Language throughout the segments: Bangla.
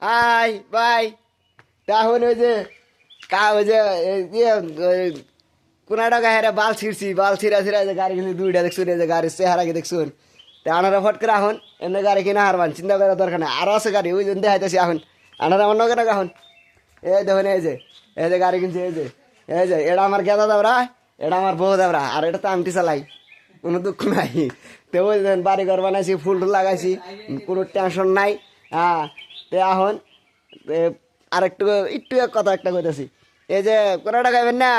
হাই ভাই, এখন ওই যে ওই যে কোন টাকা হেরে বাল ছিঁড়ছি, বাল ছিঁড়া ছিঁড়া যে গাড়ি কিন্তু দুইটা দেখছুন, এই যে গাড়ির চেহারা কি দেখছুন। তা আনারা ফট করে এখন এমনি গাড়ি কিনা হারবান, চিন্তা করার দরকার নেই। আরও আছে গাড়ি, ওই জন্য দেখাইতেছি এখন আনারা অন্য কেন এখন। এই দেখুন, এই যে গাড়ি কিনছি, এই যে এটা আমার গেদা দাবরা, এটা আমার বউ দাবরা, আর এটা তো আমি চালাই, কোনো দুঃখ নাই। তো ওই বাড়ি ঘর বানাইছি, ফুল টুল লাগাইছি, কোনো টেনশন নাই। হ্যাঁ, তো এখন আরেকটু একটু কথা একটা কইতেছি। এই যে কোনো টাকা খাইবেন না,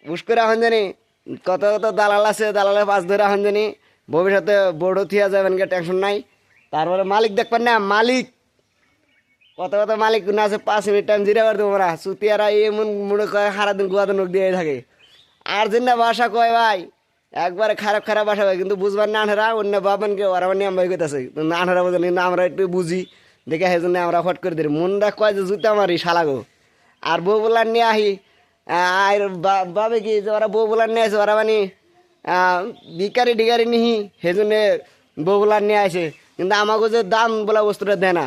বুস করে এখন জানি কত কত দালাল আছে, দালালের পাঁচ ধরে এখন জানি ভবিষ্যতে বড় থিয়া যাবেন, টেনশন নাই। তারপরে মালিক দেখবেন না, মালিক কত কত মালিক না আছে, 5 মিনিট টাইম জিরাবার তোমরা সুতিয়ারা এমন মনে করে সারাদিন গুয়াতে নোক দিয়ে থাকে। আর যে না বাসা কয় ভাই, একবারে খারাপ খারাপ বাসা হয়, কিন্তু বুঝবার না আনহারা অন্য বাবান কে ওরা নিয়ম ভাই কইতাছে, না আনহারা বোঝেন না, আমরা একটু বুঝি দেখে সেই জন্য আমরা ফট করে দিই। মনটা কয় যে জুতা মারি শালাগো। আর বউ বলার নিয়ে আহি, আর বাবে কি যে ওরা বউ বলার নিয়ে আসে, ওরা মানে ভিকারি টিকারি নিহি, সেই জন্যে বউ বলার নিয়ে আসে, কিন্তু আমাকে যে দাম বলা বস্তুটা দেয় না।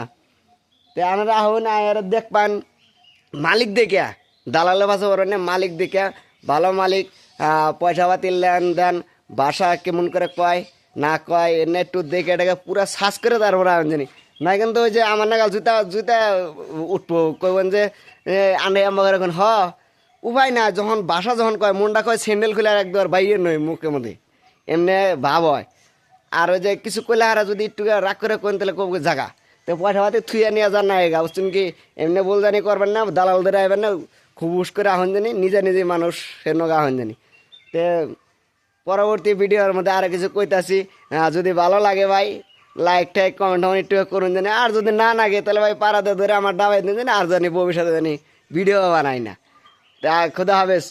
তে আমরা আহুন আর দেখবান মালিক দেখে, দালালের ভাষা বলেন না, মালিক দেখে ভালো মালিক, পয়সা পাতি লেন দেন, বাসা কেমন করে কয় না কয়, এনে একটু দেখে এটাকে পুরা শ্বাস করে তারপরে আমি জানি না। কিন্তু ওই যে আমার নাগাল জুতা জুতা উঠবো, কইবেন যে আনে আমার এখন উপায় না, যখন বাসা যখন কয় মনটা কয় স্যান্ডেল খুলে আর একবার বাইরে নয় মুখের মধ্যে, এমনি ভাব হয়। আর ওই যে কিছু কইলে হারা যদি একটু রাগ করে কোন তাহলে কব জাগা, তো পয়সা পাতি থুইয়া নিয়ে যান না, এগা বুঝছেন কি, এমনি বল জানি করবেন না, দালালদের আইবেন না, খুব উস করে আহন জানি, নিজে নিজে মানুষ সে নগা আহন জানি। তে পরবর্তী ভিডিওর মধ্যে আরো কিছু কইতাছি। যদি ভালো লাগে ভাই, লাইক টাইক কমেন্ট একটু করুন জানি, আর যদি না লাগে তাহলে ভাই পাড়াতে ধরে আমার ডাবাই দিন জানি, আর জানি ভবিষ্যতে জানি ভিডিও বানাই না। তা খুদা হাফেজ।